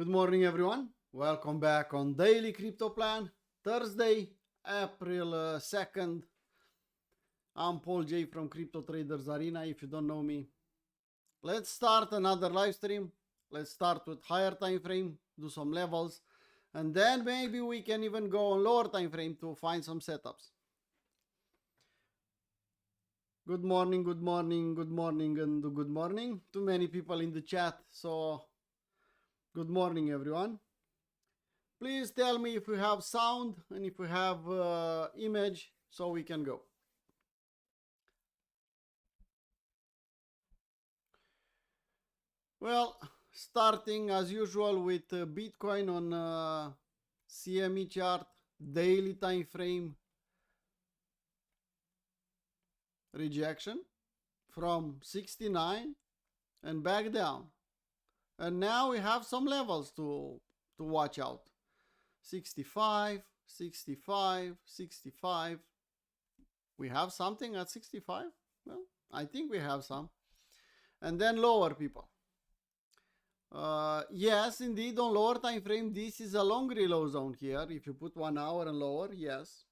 Good morning, everyone. Welcome back on Daily Crypto Plan, Thursday, April 2nd. I'm Paul J from Crypto Traders Arena. If you don't know me, let's start another live stream. Let's start with higher time frame, do some levels, and then maybe we can even go on lower time frame to find some setups. Good morning, good morning, good morning, and good morning. Too many people in the chat, so good morning, everyone. Please tell me if we have sound and if we have image so we can go. Well, starting as usual with Bitcoin on CME chart, daily time frame, rejection from 69 and back down. And now we have some levels to watch out. 65, 65, 65. We have something at 65? Well, I think we have some. And then lower, people. Yes, indeed, on lower time frame, this is a long reload zone here. If you put 1 hour and lower, yes.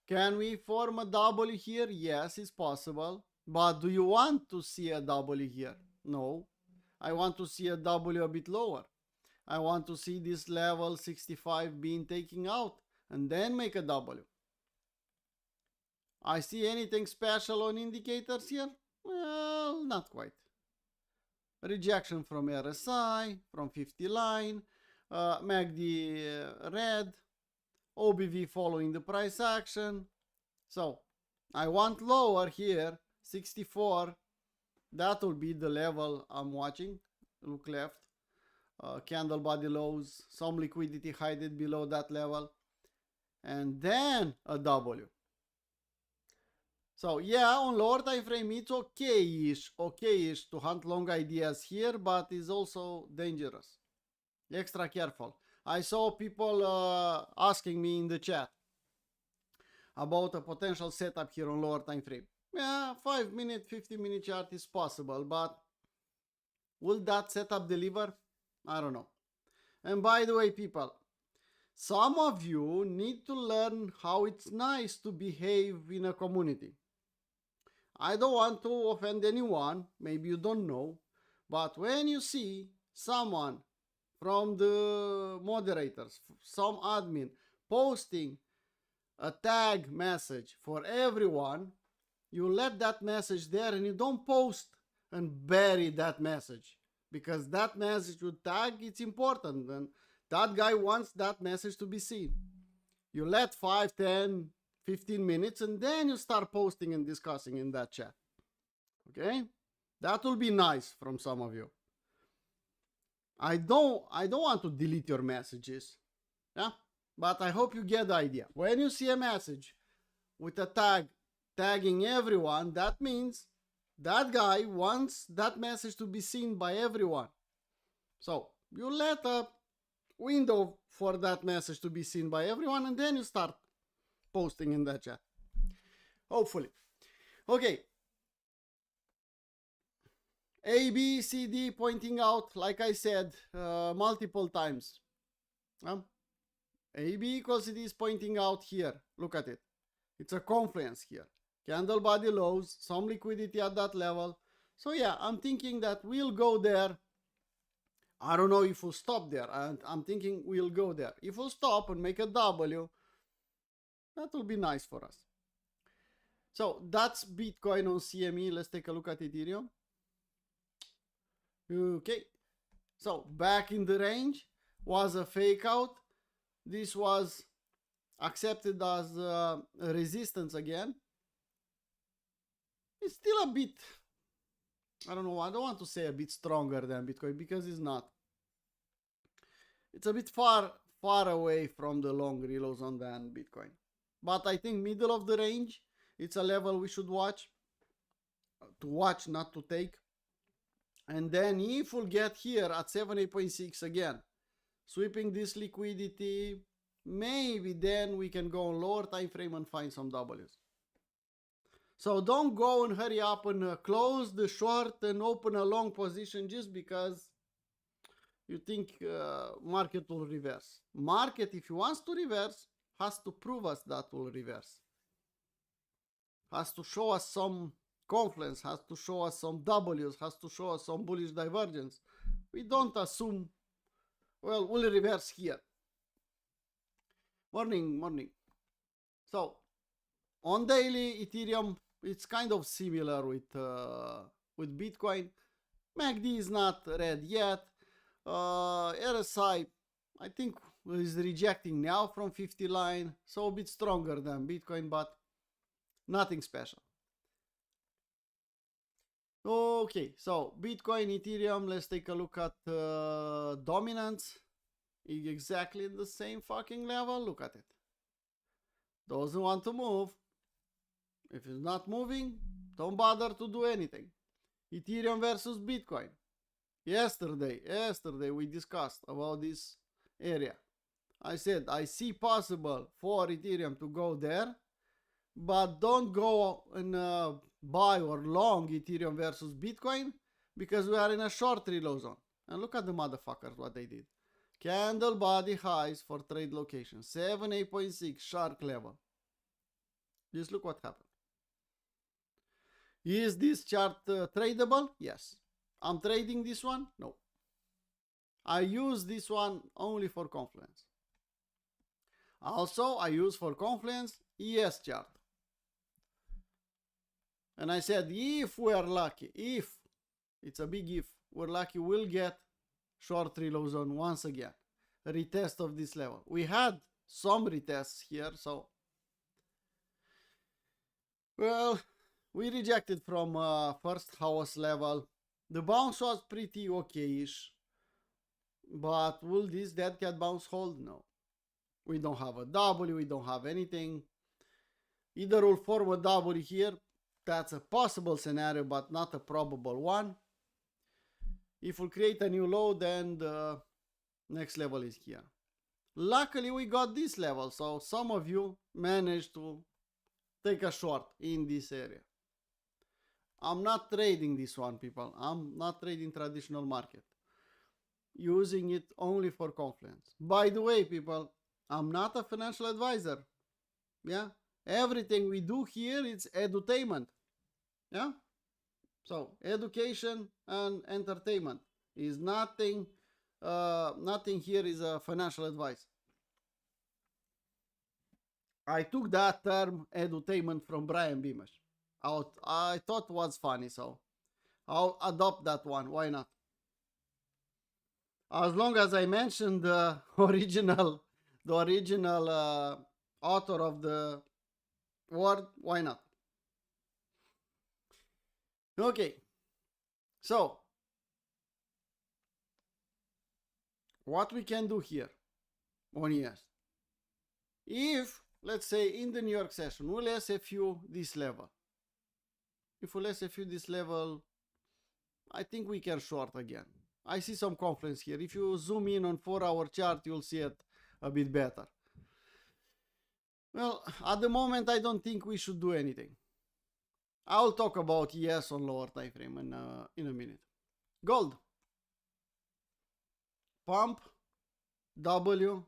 Can we form a W here? Yes, it's possible. But do you want to see a W here? No. I want to see a W a bit lower. I want to see this level 65 being taken out and then make a W. I see anything special on indicators here? Well, not quite. Rejection from RSI, from 50 line, MACD red, OBV following the price action. So I want lower here, 64. That will be the level I'm watching. Look left. Candle body lows, some liquidity hidden below that level, and then a W. So yeah, on lower time frame it's okay-ish to hunt long ideas here, but it's also dangerous. Extra careful. I saw people asking me in the chat about a potential setup here on lower time frame. Yeah, 5-minute, 50-minute chart is possible, but will that setup deliver? I don't know. And by the way, people, some of you need to learn how it's nice to behave in a community. I don't want to offend anyone, maybe you don't know, but when you see someone from the moderators, some admin, posting a tag message for everyone, you let that message there and you don't post and bury that message. Because that message with tag, it's important. And that guy wants that message to be seen. You let 5, 10, 15 minutes and then you start posting and discussing in that chat. Okay? That will be nice from some of you. I don't want to delete your messages. Yeah? But I hope you get the idea. When you see a message with a tag tagging everyone, that means that guy wants that message to be seen by everyone. So you let a window for that message to be seen by everyone and then you start posting in that chat. Hopefully. Okay. A, B, C, D pointing out, like I said, multiple times. A, B equals C, D is pointing out here. Look at it. It's a confluence here. Candle body lows, some liquidity at that level. So yeah, I'm thinking that we'll go there. I don't know if we'll stop there. I'm thinking we'll go there. If we'll stop and make a W, that will be nice for us. So that's Bitcoin on CME. Let's take a look at Ethereum. Okay. So back in the range was a fake out. This was accepted as a resistance again. It's still a bit, I don't know, I don't want to say a bit stronger than Bitcoin because it's not. It's a bit far away from the long reload zone than Bitcoin. But I think middle of the range, it's a level we should watch. To watch, not to take. And then if we'll get here at 78.6 again, sweeping this liquidity, maybe then we can go on lower time frame and find some W's. So don't go and hurry up and close the short and open a long position just because you think market will reverse. Market, if he wants to reverse, has to prove us that will reverse. Has to show us some confluence, has to show us some W's, has to show us some bullish divergence. We don't assume, well, we'll reverse here. Morning. So, on daily, Ethereum, it's kind of similar with Bitcoin. MACD is not red yet. RSI, I think, is rejecting now from 50 line, so a bit stronger than Bitcoin, but nothing special. Okay, so Bitcoin, Ethereum, let's take a look at dominance. Exactly the same fucking level. Look at it. Doesn't want to move. If it's not moving, don't bother to do anything. Ethereum versus Bitcoin. Yesterday we discussed about this area. I said I see possible for Ethereum to go there, but don't go and buy or long Ethereum versus Bitcoin because we are in a short reload zone. And look at the motherfuckers what they did. Candle body highs for trade location 78.6 shark level. Just look what happened. Is this chart tradable? Yes. I'm trading this one? No. I use this one only for confluence. Also, I use for confluence ES chart. And I said, if we're lucky, if, it's a big if, we're lucky, we'll get short reload zone once again. A retest of this level. We had some retests here, so, well, we rejected from first house level. The bounce was pretty okay-ish, but will this dead cat bounce hold? No. We don't have a W, we don't have anything. Either we'll form a W here, that's a possible scenario, but not a probable one. If we create a new low, then the next level is here. Luckily, we got this level, so some of you managed to take a short in this area. I'm not trading this one, people. I'm not trading traditional market. Using it only for confluence. By the way, people, I'm not a financial advisor. Yeah? Everything we do here is edutainment. Yeah? So, education and entertainment is nothing. Nothing here is a financial advice. I took that term edutainment from Brian Beamish. I thought was funny, so I'll adopt that one. Why not? As long as I mentioned the original author of the word, why not? Okay, so what we can do here on ES, if let's say in the New York session we'll SFU this level. If we'll SFU this level, I think we can short again. I see some confluence here. If you zoom in on 4-hour chart, you'll see it a bit better. Well, at the moment, I don't think we should do anything. I'll talk about ES on lower time frame in a minute. Gold. Pump, W,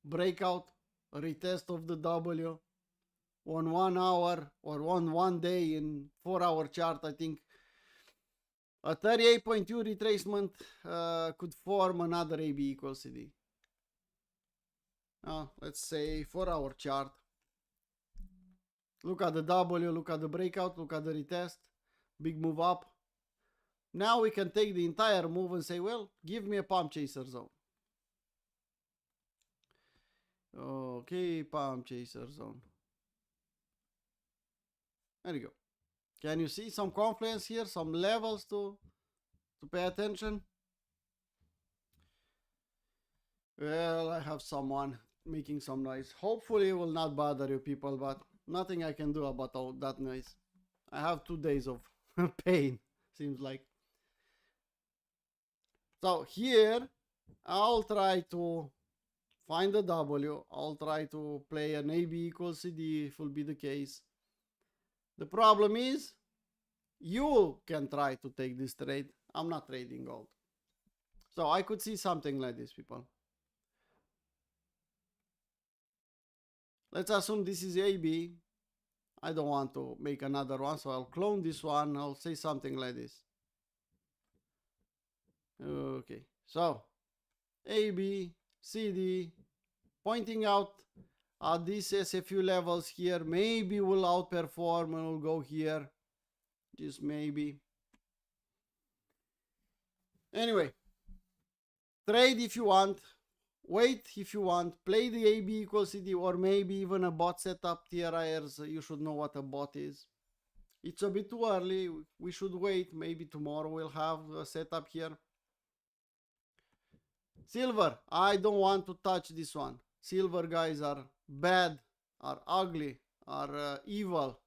breakout, retest of the W on 1 hour or on 1 day in 4-hour chart. I think a 38.2 retracement could form another AB equals CD. Let's say 4-hour chart. Look at the W, look at the breakout, look at the retest. Big move up. Now we can take the entire move and say, well, give me a pump chaser zone. Okay, pump chaser zone. There you go. Can you see some confluence here, some levels to pay attention? Well, I have someone making some noise. Hopefully it will not bother you people, but nothing I can do about all that noise. I have 2 days of pain, seems like. So here, I'll try to find a W. I'll try to play an AB equals CD if will be the case. The problem is, you can try to take this trade. I'm not trading gold. So I could see something like this, people. Let's assume this is AB. I don't want to make another one, so I'll clone this one. I'll say something like this. Okay, so AB, CD, pointing out at these SFU levels here, maybe we'll outperform and we'll go here. Just maybe. Anyway, trade if you want, wait if you want, play the AB equals CD, or maybe even a bot setup. TRIers, you should know what a bot is. It's a bit too early, we should wait, maybe tomorrow we'll have a setup here. Silver, I don't want to touch this one. Silver guys are bad, are ugly, are evil.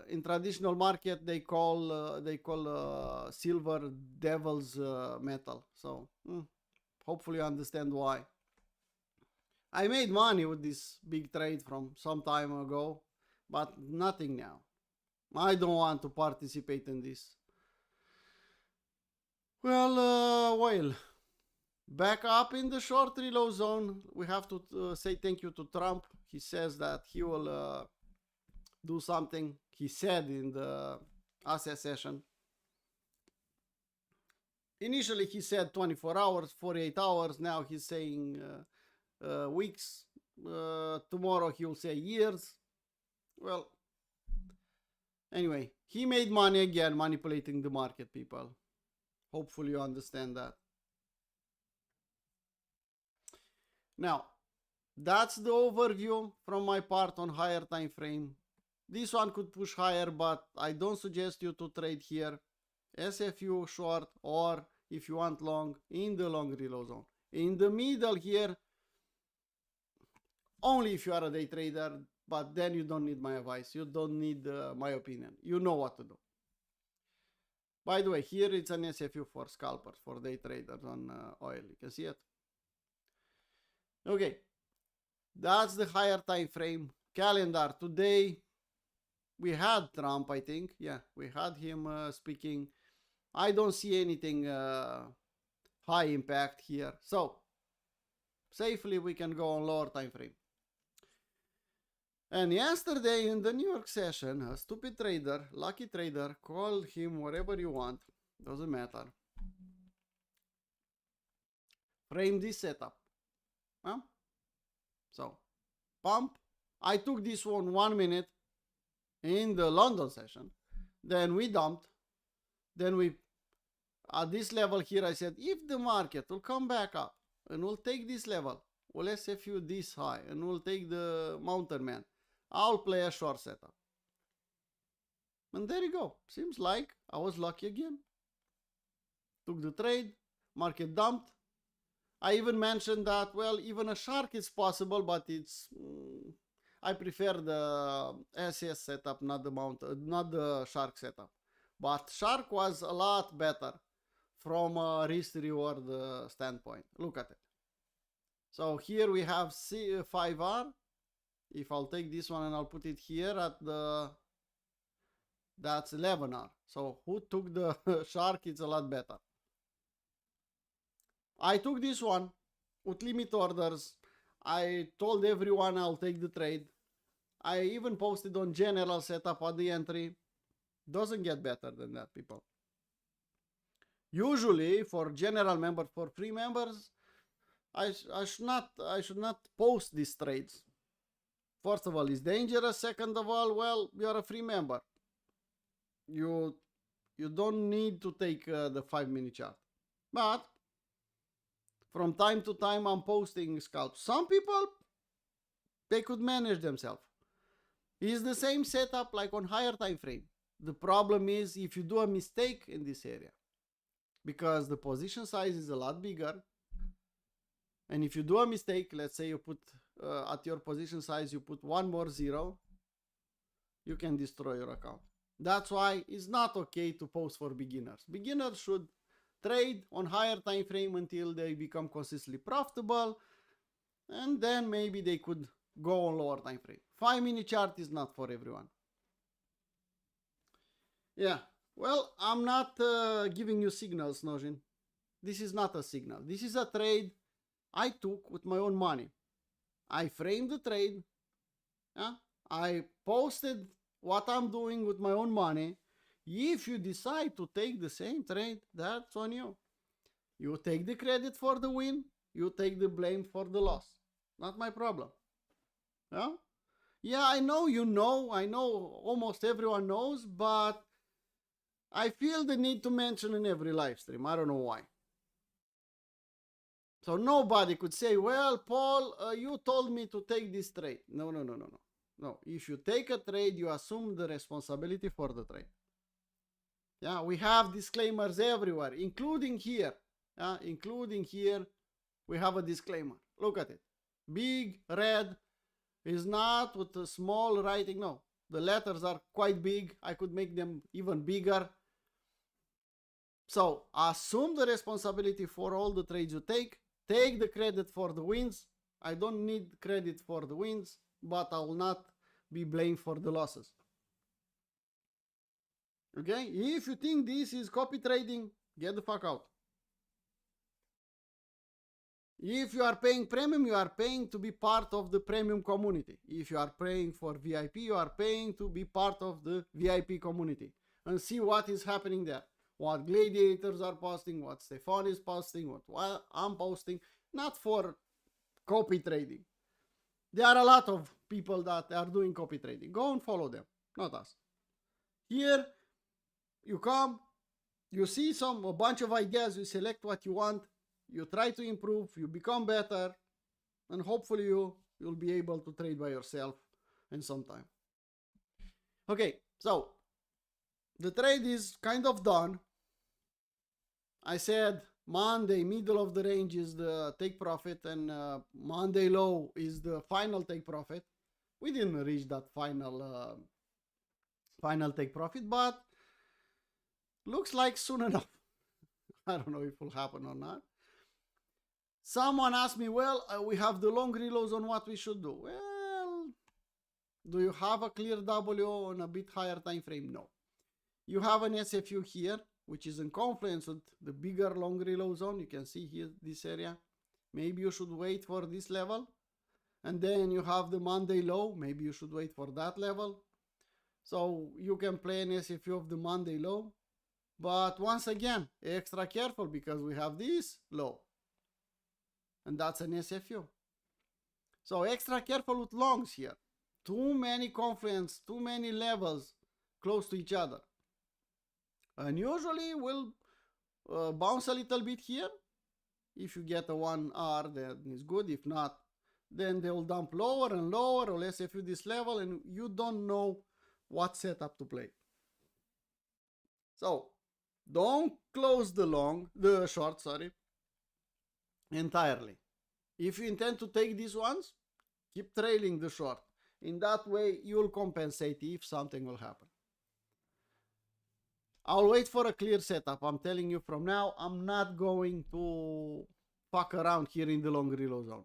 In traditional market they call silver devil's metal. So hopefully you understand why. I made money with this big trade from some time ago, but nothing now. I don't want to participate in this. Well, back up in the short reload zone. We have to say thank you to Trump. He says that he will do something. He said in the asset session. Initially he said 24 hours, 48 hours. Now he's saying weeks. Tomorrow he will say years. Well, anyway, he made money again manipulating the market, people. Hopefully you understand that. Now, that's the overview from my part on higher time frame. This one could push higher, but I don't suggest you to trade here. SFU short, or if you want long, in the long reload zone. In the middle here, only if you are a day trader, but then you don't need my advice. You don't need my opinion. You know what to do. By the way, here it's an SFU for scalpers, for day traders on oil. You can see it. Okay, that's the higher time frame. Calendar today. We had Trump, I think. Yeah, we had him speaking. I don't see anything high impact here. So, safely we can go on lower time frame. And yesterday in the New York session, a stupid trader, lucky trader, call him whatever you want, doesn't matter. Frame this setup. Huh? So, pump. I took this one 1 minute in the London session. Then we dumped. Then we, at this level here, I said, if the market will come back up and will take this level, we'll SFU this high and we'll take the mountain man, I'll play a short setup. And there you go. Seems like I was lucky again. Took the trade, market dumped. I even mentioned that, well, even a shark is possible, but it's, I prefer the SS setup, not the shark setup. But shark was a lot better from a risk reward standpoint. Look at it. So here we have C5R. If I'll take this one and I'll put it here at the, that's 11R. So who took the shark? It's a lot better. I took this one with limit orders. I told everyone I'll take the trade. I even posted on general setup at the entry. Doesn't get better than that, people. Usually for general members, for free members, I should not post these trades. First of all, it's dangerous. Second of all, well, you're a free member. You don't need to take the 5-minute chart. But from time to time, I'm posting scalps. Some people, they could manage themselves. It's the same setup like on higher time frame. The problem is if you do a mistake in this area, because the position size is a lot bigger. And if you do a mistake, let's say you put at your position size, you put one more zero, you can destroy your account. That's why it's not okay to post for beginners. Beginners should trade on higher time frame until they become consistently profitable, and then maybe they could go on lower time frame. 5-minute chart is not for everyone. Yeah, well, I'm not giving you signals, Nojin. this is not a signal. This is a trade I took with my own money. I framed the trade. Yeah? I posted what I'm doing with my own money. If you decide to take the same trade, that's on you. You take the credit for the win. You take the blame for the loss. Not my problem. Yeah? Yeah, I know you know. I know almost everyone knows, but I feel the need to mention in every live stream. I don't know why. So nobody could say, well, Paul, you told me to take this trade. No. No, if you take a trade, you assume the responsibility for the trade. Yeah, we have disclaimers everywhere, including here. Including here, we have a disclaimer. Look at it. Big, red, is not with a small writing. No, the letters are quite big. I could make them even bigger. So assume the responsibility for all the trades you take. Take the credit for the wins. I don't need credit for the wins, but I will not be blamed for the losses. Okay? If you think this is copy trading, get the fuck out. If you are paying premium, you are paying to be part of the premium community. If you are paying for VIP, you are paying to be part of the VIP community and see what is happening there. What gladiators are posting, what Stefan is posting, what I'm posting. Not for copy trading. There are a lot of people that are doing copy trading. Go and follow them, not us. Here, you come, you see a bunch of ideas, you select what you want, you try to improve, you become better, and hopefully you'll be able to trade by yourself in some time. Okay, so the trade is kind of done. I said Monday, middle of the range is the take profit, and Monday low is the final take profit. We didn't reach that final take profit, but looks like soon enough. I don't know if it will happen or not. Someone asked me, well, we have the long reloads on what we should do. Well, do you have a clear W on a bit higher time frame? No. You have an SFU here, which is in confluence with the bigger long reload zone. You can see here this area. Maybe you should wait for this level. And then you have the Monday low. Maybe you should wait for that level. So you can play an SFU of the Monday low. But once again, extra careful because we have this low. And that's an SFU. So extra careful with longs here. Too many confluence, too many levels close to each other. And usually we'll bounce a little bit here. If you get a 1R, then it's good. If not, then they will dump lower and lower or SFU this level, and you don't know what setup to play. So don't close the short, entirely. If you intend to take these ones, keep trailing the short. In that way, you'll compensate if something will happen. I'll wait for a clear setup. I'm telling you from now, I'm not going to fuck around here in the long reload zone.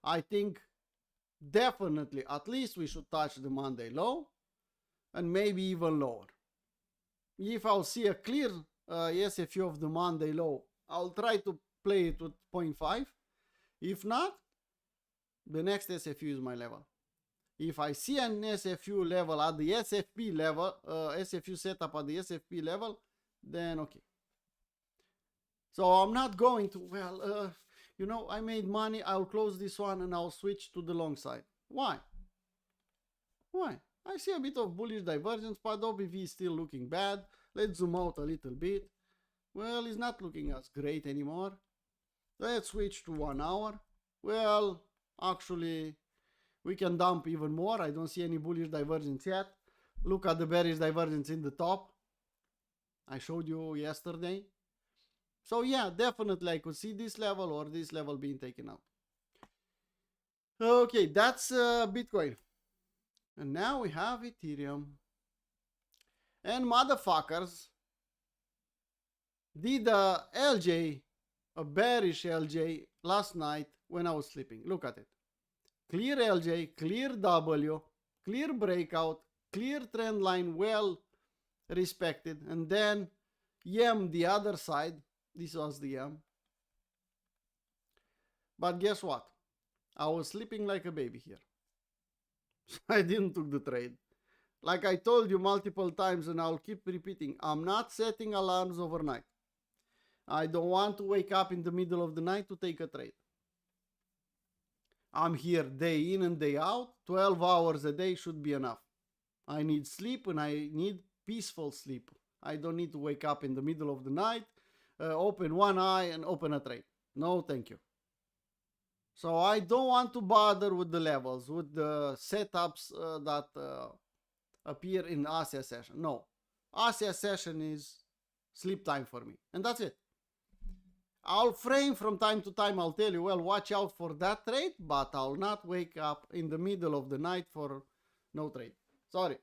I think definitely, at least we should touch the Monday low and maybe even lower. If I'll see a clear SFU of the Monday low, I'll try to play it with 0.5. If not, the next SFU is my level. If I see an SFU level at the SFP level, SFU setup at the SFP level, then okay. So I'm not going to, well, you know, I made money, I'll close this one and I'll switch to the long side. Why? Why? I see a bit of bullish divergence, but OBV is still looking bad. Let's zoom out a little bit. Well, it's not looking as great anymore. Let's switch to 1 hour. Well, actually, we can dump even more. I don't see any bullish divergence yet. Look at the bearish divergence in the top. I showed you yesterday. So yeah, definitely I could see this level or this level being taken out. Okay, that's Bitcoin. And now we have Ethereum. And motherfuckers did a LJ, a bearish LJ last night when I was sleeping. Look at it. Clear LJ, clear W, clear breakout, clear trend line, well respected. And then YM the other side. This was the YM. But guess what? I was sleeping like a baby here. I didn't took the trade. Like I told you multiple times, and I'll keep repeating, I'm not setting alarms overnight. I don't want to wake up in the middle of the night to take a trade. I'm here day in and day out. 12 hours a day should be enough. I need sleep, and I need peaceful sleep. I don't need to wake up in the middle of the night, open one eye and open a trade. No, thank you. So I don't want to bother with the levels, with the setups that appear in ASIA session. No, ASIA session is sleep time for me, and that's it. I'll frame from time to time. I'll tell you, well, watch out for that trade, but I'll not wake up in the middle of the night for no trade. Sorry.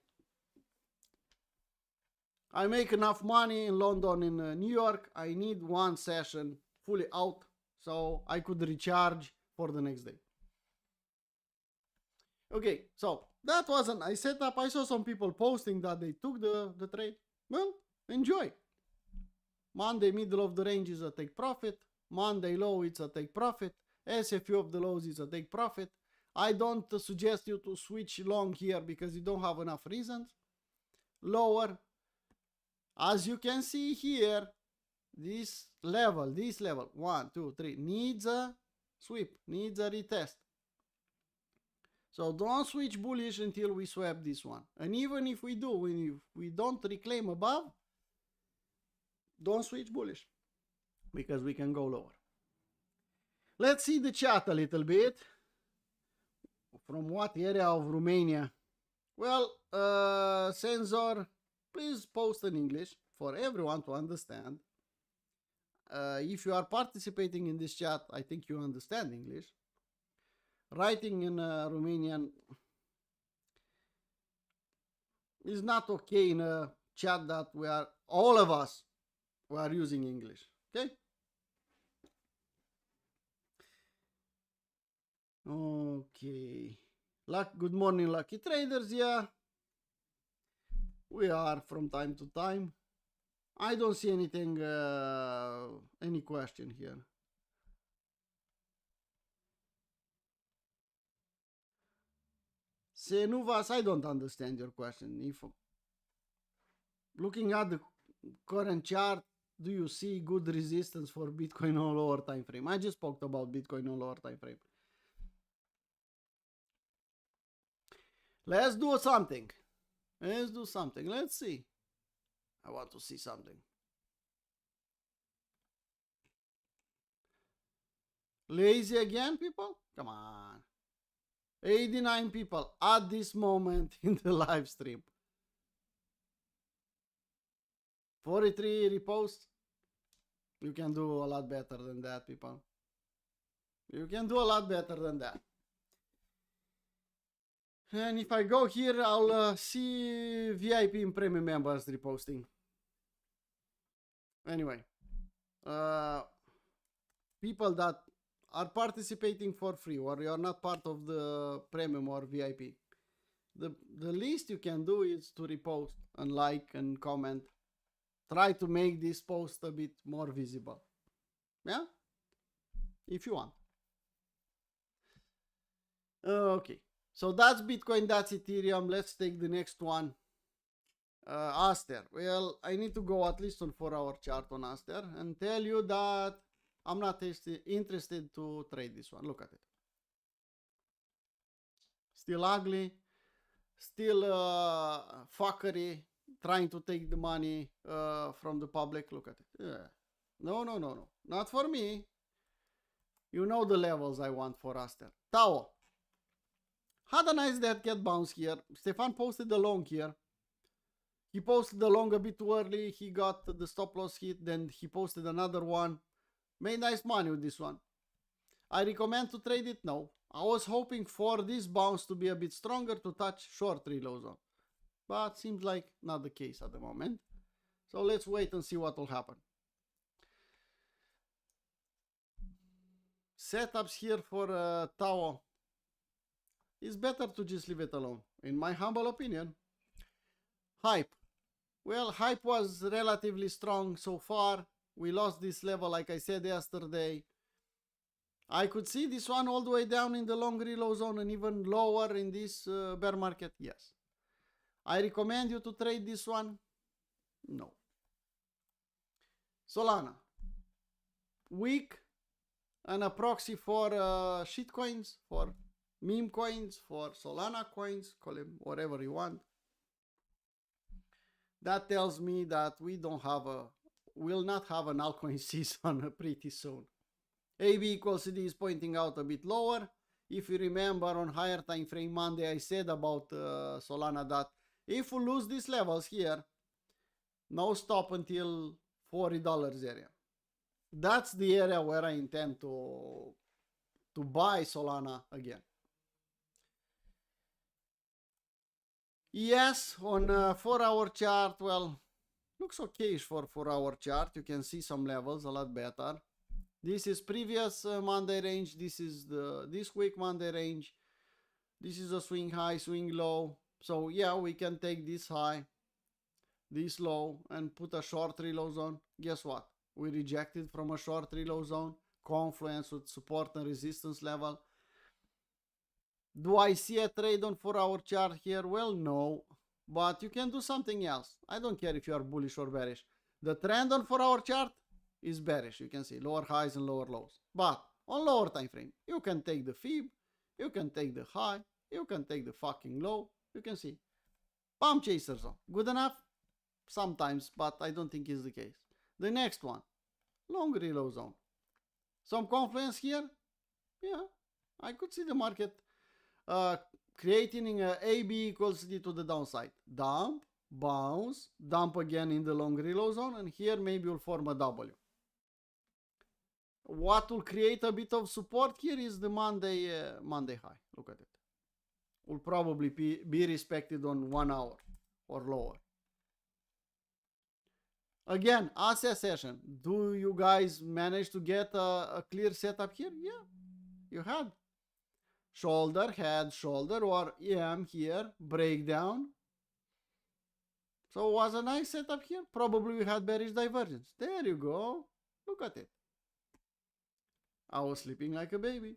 I make enough money in London, in New York. I need one session fully out so I could recharge for the next day. Okay, so that was a nice setup. I saw some people posting that they took the trade. Well, enjoy. Monday middle of the range is a take profit. Monday low, it's a take profit. SFU of the lows is a take profit. I don't suggest you to switch long here because you don't have enough reasons. Lower. As you can see here, this level, 1, 2, 3, needs a sweep, needs a retest. So don't switch bullish until we swap this one. And even if we do, if we don't reclaim above, don't switch bullish because we can go lower. Let's see the chat a little bit. From what area of Romania? Well, Sensor, please post in English for everyone to understand. If you are participating in this chat, I think you understand English. Writing in Romanian is not okay in a chat that we are, all of us, we are using English. Okay? Okay. Good morning, lucky traders. Yeah, we are from time to time. I don't see anything, any question here. Senuvas, I don't understand your question. If looking at the current chart, do you see good resistance for Bitcoin on lower time frame? I just spoke about Bitcoin on lower time frame. Let's do something. Let's do something. Let's see. I want to see something. Lazy again, people? Come on. 89 people at this moment in the live stream. 43 reposts. You can do a lot better than that, people. You can do a lot better than that. And if I go here, I'll see VIP and premium members reposting. Anyway, people that are participating for free or you're not part of the premium or VIP, the least you can do is to repost and like and comment. Try to make this post a bit more visible. Yeah? If you want. Okay. So that's Bitcoin, that's Ethereum. Let's take the next one. Aster. Well, I need to go at least on 4-hour chart on Aster and tell you that I'm not interested to trade this one. Look at it. Still ugly. Still fuckery. Trying to take the money from the public. Look at it. Yeah. No. Not for me. You know the levels I want for Aster. Tao. Had a nice dead cat bounce here. Stefan posted the long here. He posted the long a bit too early. He got the stop loss hit. Then he posted another one. Made nice money with this one. I recommend to trade it? No. I was hoping for this bounce to be a bit stronger to touch short 3 low zone. But seems like not the case at the moment. So let's wait and see what will happen. Setups here for Tao. It's better to just leave it alone, in my humble opinion. Hype. Well, hype was relatively strong so far. We lost this level, like I said yesterday. I could see this one all the way down in the long reload zone and even lower in this bear market. Yes. I recommend you to trade this one. No. Solana. Weak and a proxy for shitcoins, for meme coins, for Solana coins, call them whatever you want. That tells me that we'll not have an altcoin season pretty soon. AB equals CD is pointing out a bit lower. If you remember on higher time frame Monday, I said about Solana that if we lose these levels here, no stop until $40 area. That's the area where I intend to buy Solana again. Yes, on 4-hour chart, well, looks okay-ish for 4-hour chart. You can see some levels a lot better. This is previous Monday range. This is this week Monday range. This is a swing high, swing low. So yeah, we can take this high, this low, and put a short reload zone. Guess what? We rejected from a short reload zone. Confluence with support and resistance level. Do I see a trade on 4-hour chart here? Well, no. But you can do something else. I don't care if you are bullish or bearish. The trend on 4-hour chart is bearish. You can see lower highs and lower lows. But on lower time frame, you can take the fib, you can take the high, you can take the fucking low. You can see. Pump chaser zone. Good enough? Sometimes, but I don't think it's the case. The next one. Long reload zone. Some confluence here? Yeah. I could see the market creating a AB equals D to the downside. Dump, bounce, dump again in the long reload zone, and here maybe will form a W. What will create a bit of support here is the Monday high. Look at it. Will probably be respected on 1 hour or lower. Again, asset session. Do you guys manage to get a clear setup here? Yeah, you had. Shoulder, head, shoulder, or EM here, breakdown. So it was a nice setup here. Probably we had bearish divergence. There you go. Look at it. I was sleeping like a baby.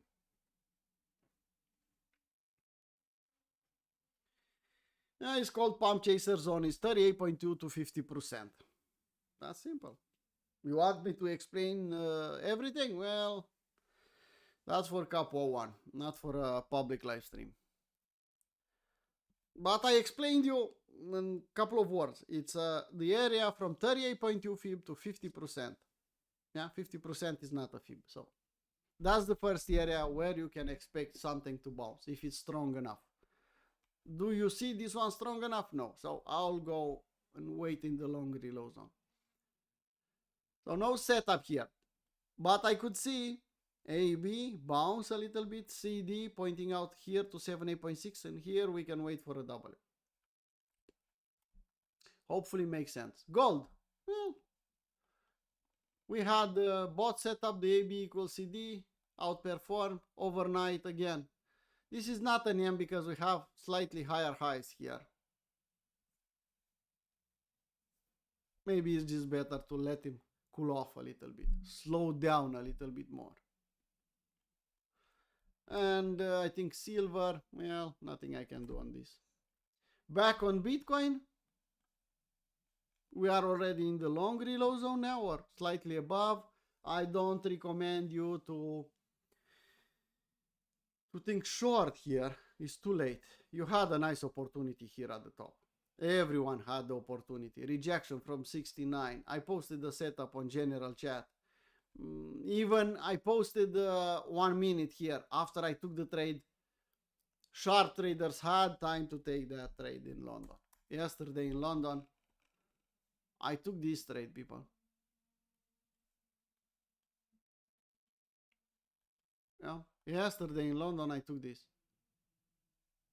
Yeah, it's called pump chaser zone. It's 38.2 to 50%. That's simple. You want me to explain everything? Well, that's for Cap 01, not for a public live stream. But I explained you in a couple of words. It's the area from 38.2 fib to 50%. Yeah, 50% is not a fib. So that's the first area where you can expect something to bounce if it's strong enough. Do you see this one strong enough? No. So I'll go and wait in the long reload zone. So no setup here. But I could see AB bounce a little bit, CD pointing out here to 78.6, and here we can wait for a W. Hopefully makes sense. Gold. Well, we had the bot setup, the AB equals CD, outperform overnight again. This is not an M because we have slightly higher highs here. Maybe it's just better to let him cool off a little bit, slow down a little bit more. And I think silver, well, nothing I can do on this. Back on Bitcoin, we are already in the long reload zone now, or slightly above. I don't recommend you to think short here. It's too late. You had a nice opportunity here at the top. Everyone had the opportunity. Rejection from 69. I posted the setup on general chat. Even I posted 1 minute here after I took the trade. Sharp traders had time to take that trade in London. Yesterday in London, I took this trade, people. Yeah, yesterday in London, I took this.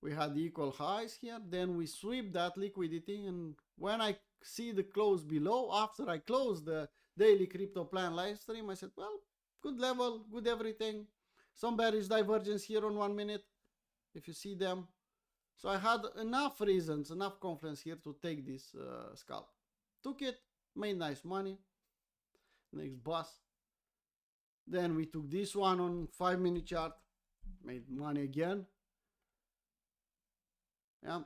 We had equal highs here, then we sweep that liquidity, and when I see the close below, after I close the daily crypto plan live stream, I said, well, good level, good everything. Some bearish divergence here on 1 minute, if you see them. So I had enough reasons, enough confidence here to take this scalp. Took it, made nice money. Next boss. Then we took this one on 5-minute chart, made money again. Yeah.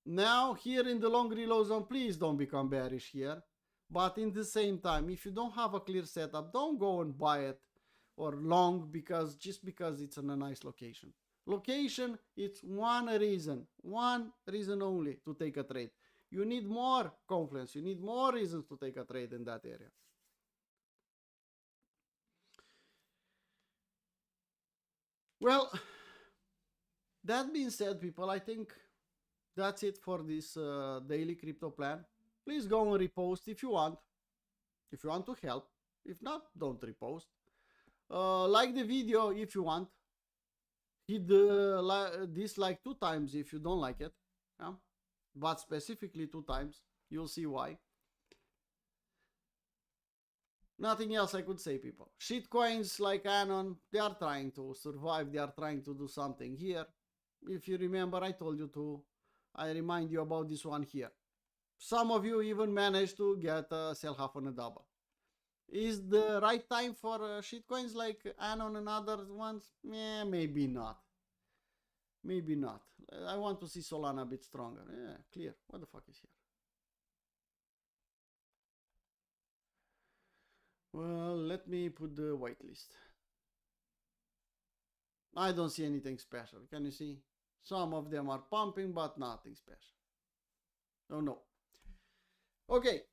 Now here in the long reload zone, please don't become bearish here. But in the same time, if you don't have a clear setup, don't go and buy it or long just because it's in a nice location. Location, it's one reason only to take a trade. You need more confidence. You need more reasons to take a trade in that area. Well, that being said, people, I think that's it for this daily crypto plan. Please go and repost if you want. If you want to help. If not, don't repost. Like the video if you want. Hit the dislike 2 times if you don't like it. Yeah? But specifically 2 times. You'll see why. Nothing else I could say, people. Shitcoins like Anon, they are trying to survive. They are trying to do something here. If you remember, I told you to. I remind you about this one here. Some of you even managed to get sell half on a double. Is the right time for shitcoins like Anon and other ones? Yeah, maybe not. Maybe not. I want to see Solana a bit stronger. Yeah, clear. What the fuck is here? Well, let me put the whitelist. I don't see anything special. Can you see? Some of them are pumping, but nothing special. Oh no. Okay.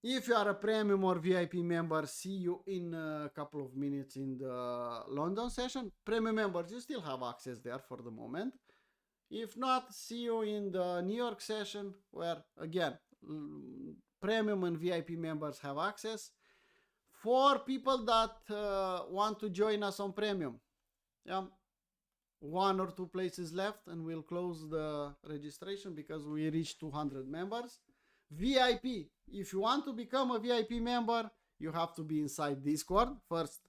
If you are a premium or VIP member, see you in a couple of minutes in the London session. Premium members, you still have access there for the moment. If not, see you in the New York session where, again, premium and VIP members have access. For people that want to join us on premium, yeah, 1 or 2 places left and we'll close the registration because we reached 200 members. VIP, if you want to become a VIP member, you have to be inside Discord. First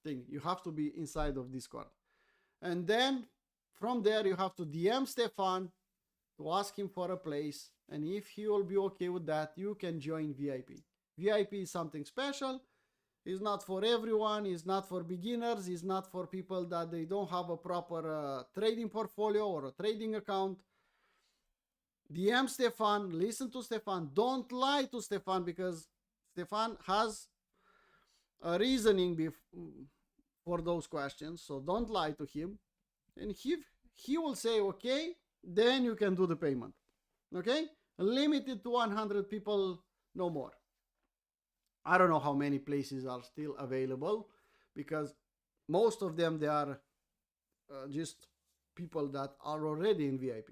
thing, you have to be inside of Discord. And then from there you have to DM Stefan to ask him for a place. And if he will be okay with that, you can join VIP. VIP is something special. It's not for everyone. It's not for beginners. It's not for people that they don't have a proper trading portfolio or a trading account. DM Stefan, listen to Stefan. Don't lie to Stefan because Stefan has a reasoning for those questions. So don't lie to him. And he will say, okay, then you can do the payment. Okay? Limited to 100 people, no more. I don't know how many places are still available because most of them, they are just people that are already in VIP.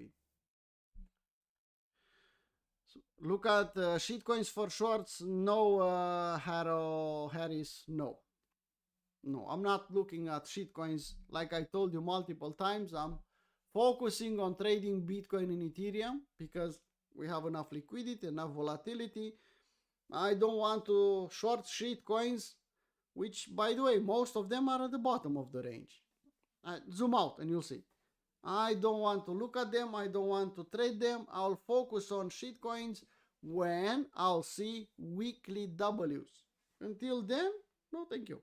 So look at shitcoins for shorts. No, Harris, no. No, I'm not looking at shitcoins. Like I told you multiple times, I'm focusing on trading Bitcoin and Ethereum because we have enough liquidity, enough volatility. I don't want to short shitcoins, which, by the way, most of them are at the bottom of the range. Zoom out and you'll see. I don't want to look at them. I don't want to trade them. I'll focus on shitcoins when I'll see weekly Ws. Until then, no thank you.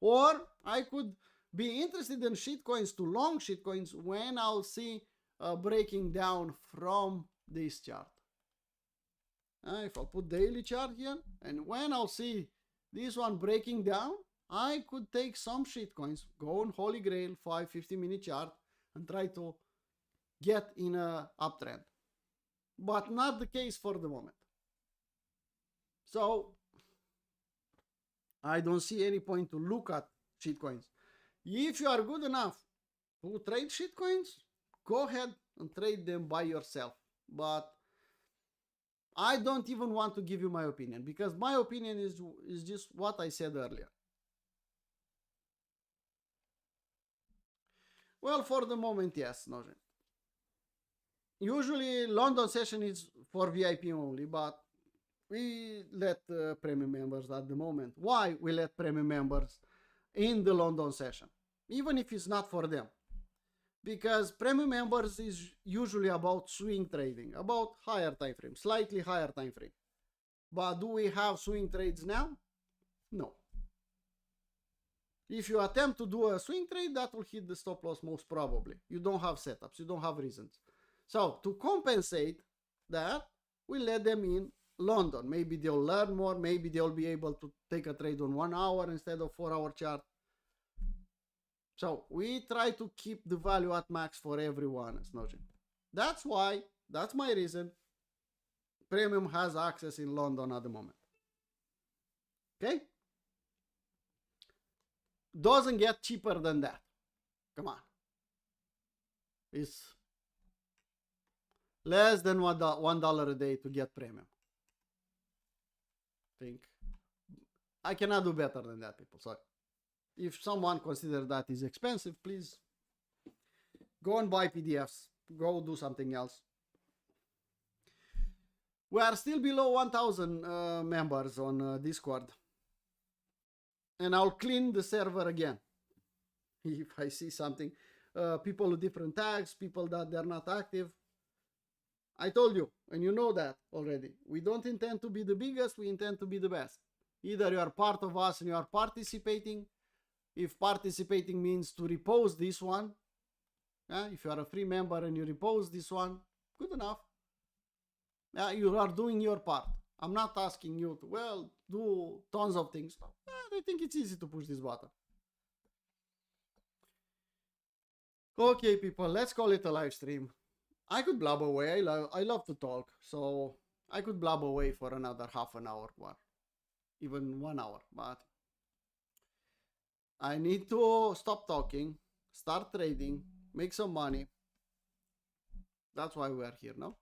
Or I could be interested in shitcoins to long shitcoins when I'll see breaking down from this chart. If I'll put daily chart here, and when I'll see this one breaking down, I could take some shitcoins, go on Holy Grail 5-50-minute chart and try to get in a uptrend. But not the case for the moment. So I don't see any point to look at shitcoins. If you are good enough to trade shitcoins, go ahead and trade them by yourself. But I don't even want to give you my opinion because my opinion is just what I said earlier. Well, for the moment, yes, Nojin. Usually London session is for VIP only, but we let premium members at the moment. Why we let premium members in the London session? Even if it's not for them. Because premium members is usually about swing trading, about higher time frame, slightly higher time frame. But do we have swing trades now? No. If you attempt to do a swing trade, that will hit the stop loss most probably. You don't have setups, you don't have reasons. So to compensate that, we let them in London. Maybe they'll learn more, maybe they'll be able to take a trade on 1 hour instead of 4-hour chart. So we try to keep the value at max for everyone, Snojin. That's why, that's my reason Premium has access in London at the moment. Okay? Doesn't get cheaper than that. Come on. It's less than $1 a day to get Premium. Think. I cannot do better than that, people. Sorry. If someone considers that is expensive, please go and buy PDFs. Go do something else. We are still below 1,000 members on Discord. And I'll clean the server again. If I see something, people with different tags, people that they're not active. I told you, and you know that already. We don't intend to be the biggest, we intend to be the best. Either you are part of us and you are participating. If participating means to repost this one, if you are a free member and you repost this one, good enough. You are doing your part. I'm not asking you to, well, do tons of things. I think it's easy to push this button. Okay, people, let's call it a live stream. I could blab away. I love to talk, so I could blab away for another half an hour or even 1 hour, but I need to stop talking, start trading, make some money. That's why we are here now.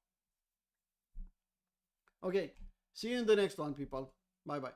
Okay, see you in the next one, people. Bye-bye.